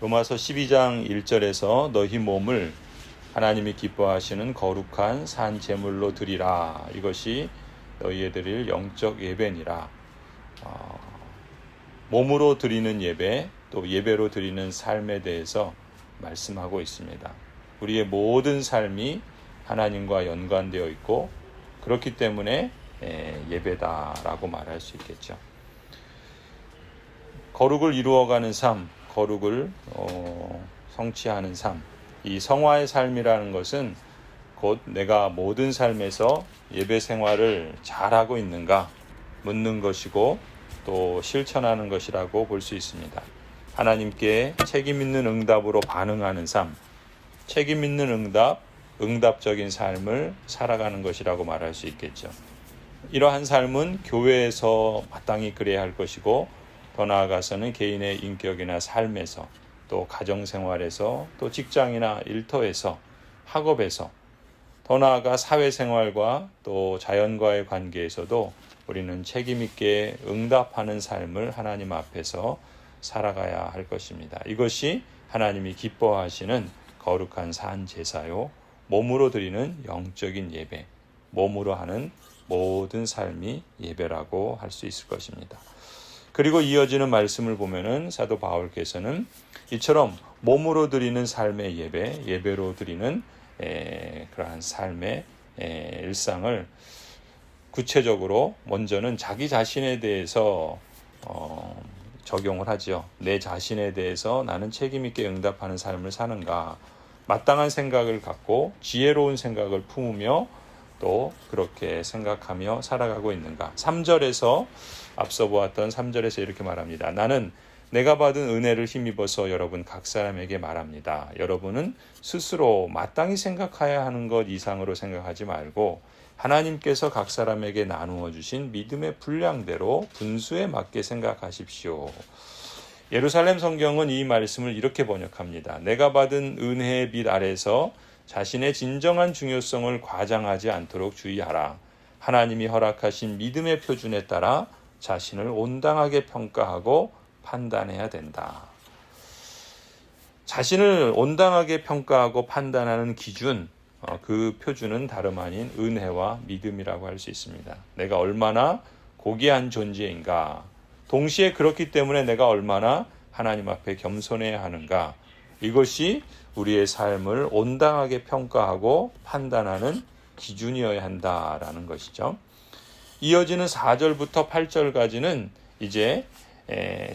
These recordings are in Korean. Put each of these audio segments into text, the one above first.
로마서 12장 1절에서 너희 몸을 하나님이 기뻐하시는 거룩한 산 제물로 드리라. 이것이 너희에 드릴 영적 예배니라. 몸으로 드리는 예배, 또 예배로 드리는 삶에 대해서 말씀하고 있습니다. 우리의 모든 삶이 하나님과 연관되어 있고 그렇기 때문에 예배다라고 말할 수 있겠죠. 거룩을 이루어가는 삶, 거룩을 성취하는 삶, 이 성화의 삶이라는 것은 곧 내가 모든 삶에서 예배 생활을 잘하고 있는가 묻는 것이고 또 실천하는 것이라고 볼 수 있습니다. 하나님께 책임 있는 응답으로 반응하는 삶, 책임 있는 응답적인 삶을 살아가는 것이라고 말할 수 있겠죠. 이러한 삶은 교회에서 마땅히 그래야 할 것이고 더 나아가서는 개인의 인격이나 삶에서 또 가정생활에서 또 직장이나 일터에서 학업에서 더 나아가 사회생활과 또 자연과의 관계에서도 우리는 책임있게 응답하는 삶을 하나님 앞에서 살아가야 할 것입니다. 이것이 하나님이 기뻐하시는 거룩한 산 제사요, 몸으로 드리는 영적인 예배, 몸으로 하는 모든 삶이 예배라고 할 수 있을 것입니다. 그리고 이어지는 말씀을 보면은 사도 바울께서는 이처럼 몸으로 드리는 삶의 예배, 예배로 드리는 그러한 삶의 일상을 구체적으로 먼저는 자기 자신에 대해서 적용을 하죠. 내 자신에 대해서 나는 책임있게 응답하는 삶을 사는가, 마땅한 생각을 갖고 지혜로운 생각을 품으며 또 그렇게 생각하며 살아가고 있는가. 3절에서 앞서 보았던 3절에서 이렇게 말합니다. 나는 내가 받은 은혜를 힘입어서 여러분 각 사람에게 말합니다. 여러분은 스스로 마땅히 생각해야 하는 것 이상으로 생각하지 말고 하나님께서 각 사람에게 나누어 주신 믿음의 분량대로 분수에 맞게 생각하십시오. 예루살렘 성경은 이 말씀을 이렇게 번역합니다. 내가 받은 은혜의 빛 아래서 자신의 진정한 중요성을 과장하지 않도록 주의하라. 하나님이 허락하신 믿음의 표준에 따라 자신을 온당하게 평가하고 판단해야 된다. 자신을 온당하게 평가하고 판단하는 기준, 그 표준은 다름 아닌 은혜와 믿음이라고 할 수 있습니다. 내가 얼마나 고귀한 존재인가, 동시에 그렇기 때문에 내가 얼마나 하나님 앞에 겸손해야 하는가, 이것이 우리의 삶을 온당하게 평가하고 판단하는 기준이어야 한다라는 것이죠. 이어지는 4절부터 8절까지는 이제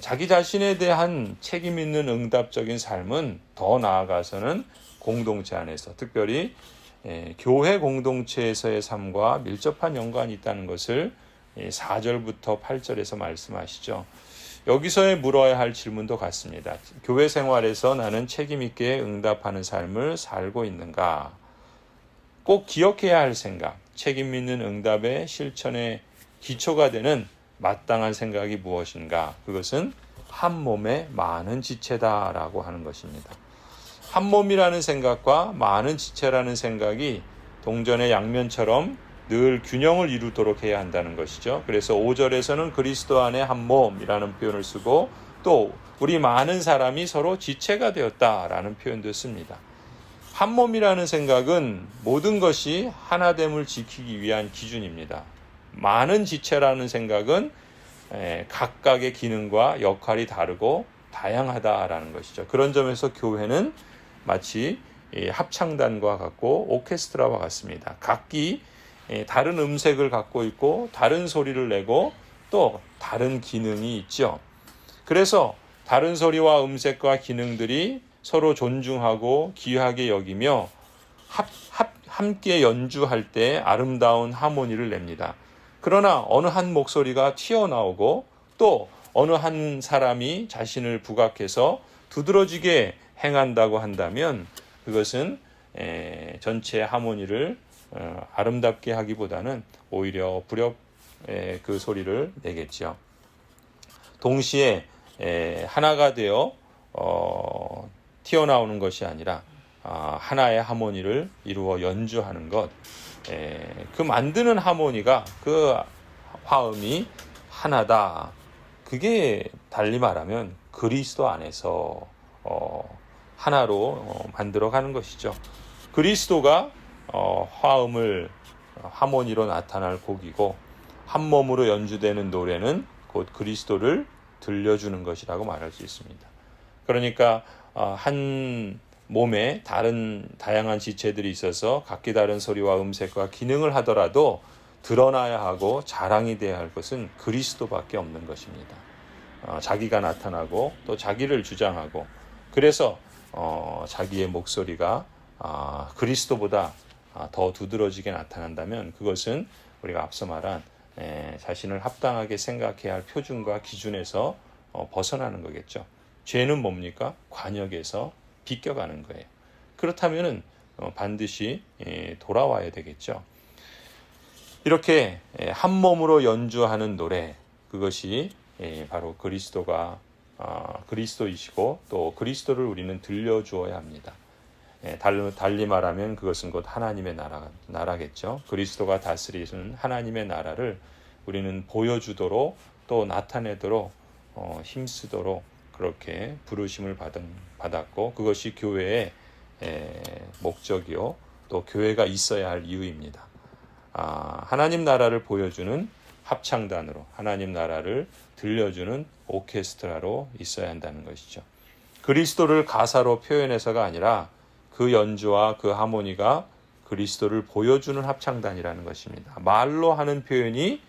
자기 자신에 대한 책임 있는 응답적인 삶은 더 나아가서는 공동체 안에서, 특별히 교회 공동체에서의 삶과 밀접한 연관이 있다는 것을 4절부터 8절에서 말씀하시죠. 여기서의 물어야 할 질문도 같습니다. 교회 생활에서 나는 책임 있게 응답하는 삶을 살고 있는가? 꼭 기억해야 할 생각, 책임 있는 응답의 실천의 기초가 되는 마땅한 생각이 무엇인가? 그것은 한 몸에 많은 지체다라고 하는 것입니다. 한 몸이라는 생각과 많은 지체라는 생각이 동전의 양면처럼 늘 균형을 이루도록 해야 한다는 것이죠. 그래서 5절에서는 그리스도 안에 한 몸이라는 표현을 쓰고 또 우리 많은 사람이 서로 지체가 되었다라는 표현도 씁니다. 한 몸이라는 생각은 모든 것이 하나됨을 지키기 위한 기준입니다. 많은 지체라는 생각은 각각의 기능과 역할이 다르고 다양하다라는 것이죠. 그런 점에서 교회는 마치 합창단과 같고 오케스트라와 같습니다. 각기 다른 음색을 갖고 있고 다른 소리를 내고 또 다른 기능이 있죠. 그래서 다른 소리와 음색과 기능들이 서로 존중하고 귀하게 여기며 함께 연주할 때 아름다운 하모니를 냅니다. 그러나 어느 한 목소리가 튀어나오고 또 어느 한 사람이 자신을 부각해서 두드러지게 행한다고 한다면 그것은 전체 하모니를 아름답게 하기보다는 오히려 그 소리를 내겠죠. 동시에 하나가 되어 튀어나오는 것이 아니라 하나의 하모니를 이루어 연주하는 것, 그 만드는 하모니가, 그 화음이 하나다. 그게 달리 말하면 그리스도 안에서 하나로 만들어가는 것이죠. 그리스도가 화음을 하모니로 나타날 곡이고 한 몸으로 연주되는 노래는 곧 그리스도를 들려주는 것이라고 말할 수 있습니다. 그러니까 한 몸에 다양한 지체들이 있어서 각기 다른 소리와 음색과 기능을 하더라도 드러나야 하고 자랑이 돼야 할 것은 그리스도밖에 없는 것입니다. 자기가 나타나고 또 자기를 주장하고 그래서 자기의 목소리가 그리스도보다 더 두드러지게 나타난다면 그것은 우리가 앞서 말한 자신을 합당하게 생각해야 할 표준과 기준에서 벗어나는 거겠죠. 죄는 뭡니까? 관역에서 비껴가는 거예요. 그렇다면 반드시 돌아와야 되겠죠. 이렇게 한 몸으로 연주하는 노래, 그것이 바로 그리스도이시고 또 그리스도를 우리는 들려주어야 합니다. 달리 말하면 그것은 곧 하나님의 나라겠죠. 그리스도가 다스리는 하나님의 나라를 우리는 보여주도록 또 나타내도록 힘쓰도록 그렇게 부르심을 받았고 그것이 교회의 목적이요 또 교회가 있어야 할 이유입니다. 하나님 나라를 보여주는 합창단으로 하나님 나라를 들려주는 오케스트라로 있어야 한다는 것이죠. 그리스도를 가사로 표현해서가 아니라 그 연주와 그 하모니가 그리스도를 보여주는 합창단이라는 것입니다. 말로 하는 표현이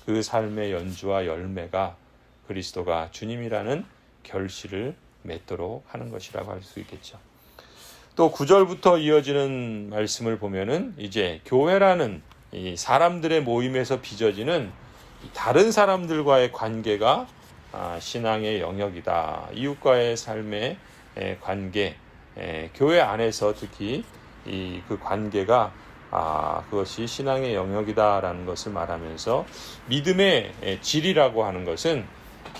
그 삶의 연주와 열매가 그리스도가 주님이라는 결실을 맺도록 하는 것이라고 할 수 있겠죠. 또 9절부터 이어지는 말씀을 보면은 이제 교회라는 이 사람들의 모임에서 빚어지는 다른 사람들과의 관계가 신앙의 영역이다. 이웃과의 삶의 관계, 교회 안에서 특히 그 관계가 그것이 신앙의 영역이다라는 것을 말하면서 믿음의 질이라고 하는 것은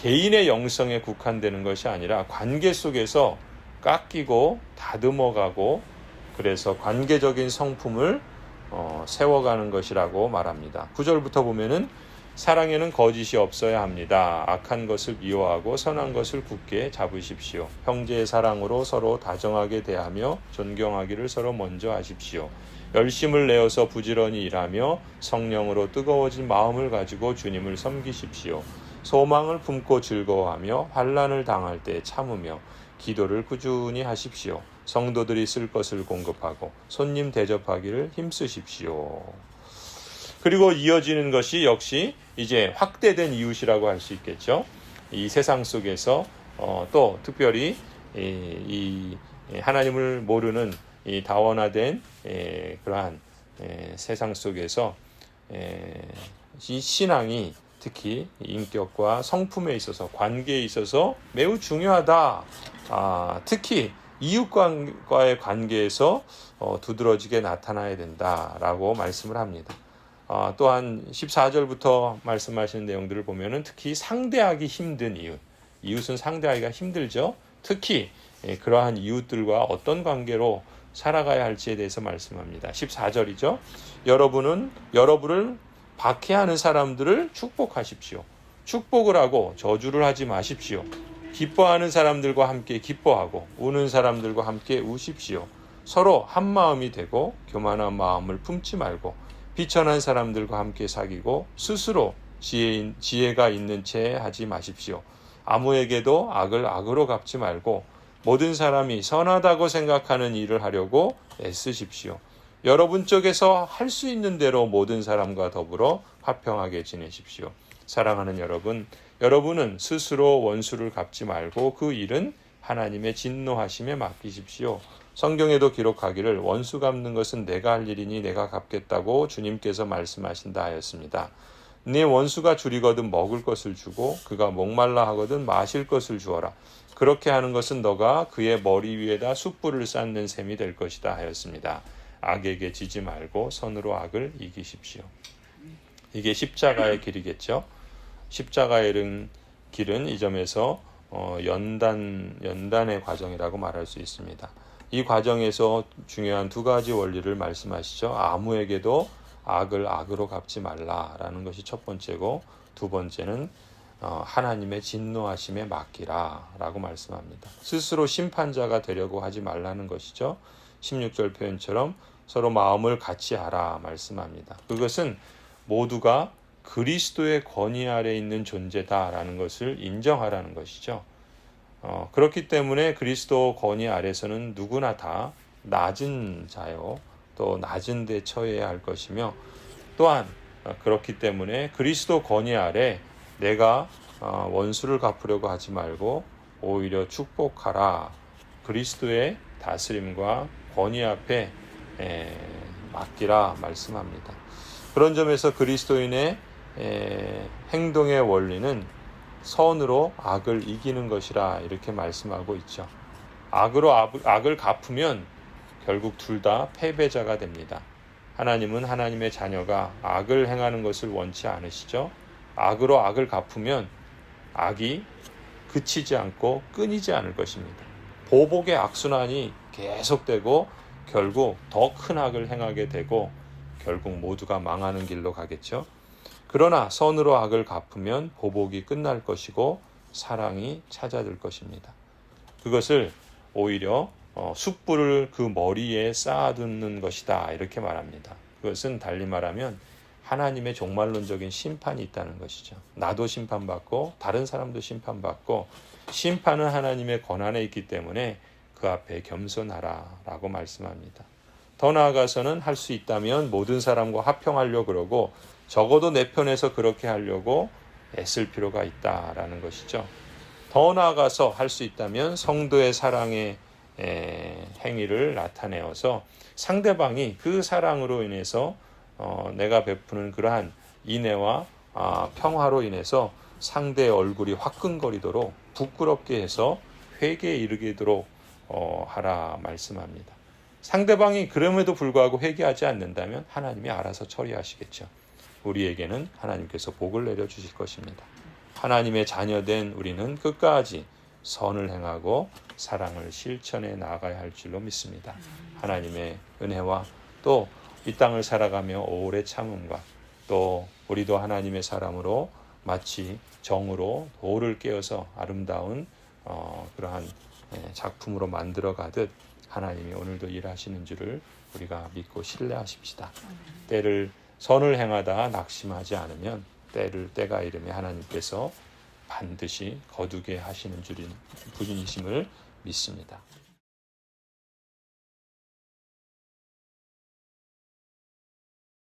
개인의 영성에 국한되는 것이 아니라 관계 속에서 깎이고 다듬어가고 그래서 관계적인 성품을 세워가는 것이라고 말합니다. 9절부터 보면은 사랑에는 거짓이 없어야 합니다. 악한 것을 미워하고 선한 것을 굳게 잡으십시오. 형제의 사랑으로 서로 다정하게 대하며 존경하기를 서로 먼저 하십시오. 열심을 내어서 부지런히 일하며 성령으로 뜨거워진 마음을 가지고 주님을 섬기십시오. 소망을 품고 즐거워하며 환난을 당할 때 참으며 기도를 꾸준히 하십시오. 성도들이 쓸 것을 공급하고 손님 대접하기를 힘쓰십시오. 그리고 이어지는 것이 역시 이제 확대된 이웃이라고 할 수 있겠죠. 이 세상 속에서 또 특별히 이 하나님을 모르는 이 다원화된 그러한 세상 속에서 이 신앙이 특히 인격과 성품에 있어서 관계에 있어서 매우 중요하다. 특히 이웃과의 관계에서 두드러지게 나타나야 된다라고 말씀을 합니다. 또한 14절부터 말씀하시는 내용들을 보면은 특히 상대하기 힘든 이웃은 상대하기가 힘들죠. 특히 그러한 이웃들과 어떤 관계로 살아가야 할지에 대해서 말씀합니다. 14절이죠. 여러분을 박해하는 사람들을 축복하십시오. 축복을 하고 저주를 하지 마십시오. 기뻐하는 사람들과 함께 기뻐하고 우는 사람들과 함께 우십시오. 서로 한 마음이 되고 교만한 마음을 품지 말고 비천한 사람들과 함께 사귀고 스스로 지혜가 있는 채 하지 마십시오. 아무에게도 악을 악으로 갚지 말고 모든 사람이 선하다고 생각하는 일을 하려고 애쓰십시오. 여러분 쪽에서 할 수 있는 대로 모든 사람과 더불어 화평하게 지내십시오. 사랑하는 여러분은 스스로 원수를 갚지 말고 그 일은 하나님의 진노하심에 맡기십시오. 성경에도 기록하기를 원수 갚는 것은 내가 할 일이니 내가 갚겠다고 주님께서 말씀하신다 하였습니다. 네 원수가 줄이거든 먹을 것을 주고 그가 목말라 하거든 마실 것을 주어라. 그렇게 하는 것은 너가 그의 머리 위에다 숯불을 쌓는 셈이 될 것이다 하였습니다. 악에게 지지 말고 선으로 악을 이기십시오. 이게 십자가의 길이겠죠. 십자가의 길은 이 점에서 연단의 과정이라고 말할 수 있습니다. 이 과정에서 중요한 두 가지 원리를 말씀하시죠. 아무에게도 악을 악으로 갚지 말라라는 것이 첫 번째고 두 번째는 하나님의 진노하심에 맡기라 라고 말씀합니다. 스스로 심판자가 되려고 하지 말라는 것이죠. 16절 표현처럼 서로 마음을 같이 하라 말씀합니다. 그것은 모두가 그리스도의 권위 아래 있는 존재다라는 것을 인정하라는 것이죠. 그렇기 때문에 그리스도 권위 아래서는 누구나 다 낮은 자요, 또 낮은 데 처해야 할 것이며, 또한 그렇기 때문에 그리스도 권위 아래 내가 원수를 갚으려고 하지 말고 오히려 축복하라, 그리스도의 다스림과 권위 앞에 맡기라 말씀합니다. 그런 점에서 그리스도인의 행동의 원리는 선으로 악을 이기는 것이라 이렇게 말씀하고 있죠. 악으로 악을 갚으면 결국 둘 다 패배자가 됩니다. 하나님은 하나님의 자녀가 악을 행하는 것을 원치 않으시죠. 악으로 악을 갚으면 악이 그치지 않고 끊이지 않을 것입니다. 보복의 악순환이 계속되고 결국 더 큰 악을 행하게 되고 결국 모두가 망하는 길로 가겠죠. 그러나 선으로 악을 갚으면 보복이 끝날 것이고 사랑이 찾아들 것입니다. 그것을 오히려 숯불을 그 머리에 쌓아두는 것이다 이렇게 말합니다. 그것은 달리 말하면 하나님의 종말론적인 심판이 있다는 것이죠. 나도 심판받고 다른 사람도 심판받고, 심판은 하나님의 권한에 있기 때문에 그 앞에 겸손하라 라고 말씀합니다. 더 나아가서는 할 수 있다면 모든 사람과 화평하려고 그러고 적어도 내 편에서 그렇게 하려고 애쓸 필요가 있다라는 것이죠. 더 나아가서 할 수 있다면 성도의 사랑의 행위를 나타내어서 상대방이 그 사랑으로 인해서 내가 베푸는 그러한 인애와 평화로 인해서 상대의 얼굴이 화끈거리도록 부끄럽게 해서 회개에 이르도록 하라 말씀합니다. 상대방이 그럼에도 불구하고 회개하지 않는다면 하나님이 알아서 처리하시겠죠. 우리에게는 하나님께서 복을 내려주실 것입니다. 하나님의 자녀된 우리는 끝까지 선을 행하고 사랑을 실천해 나아가야 할 줄로 믿습니다. 하나님의 은혜와 또 이 땅을 살아가며 오래 참음과 또 우리도 하나님의 사람으로 마치 정으로 돌을 깨어서 아름다운 그러한 작품으로 만들어가듯 하나님이 오늘도 일하시는 줄을 우리가 믿고 신뢰하십시다. 때를 선을 행하다 낙심하지 않으면 때가 이르면 하나님께서 반드시 거두게 하시는 분이심을 믿습니다.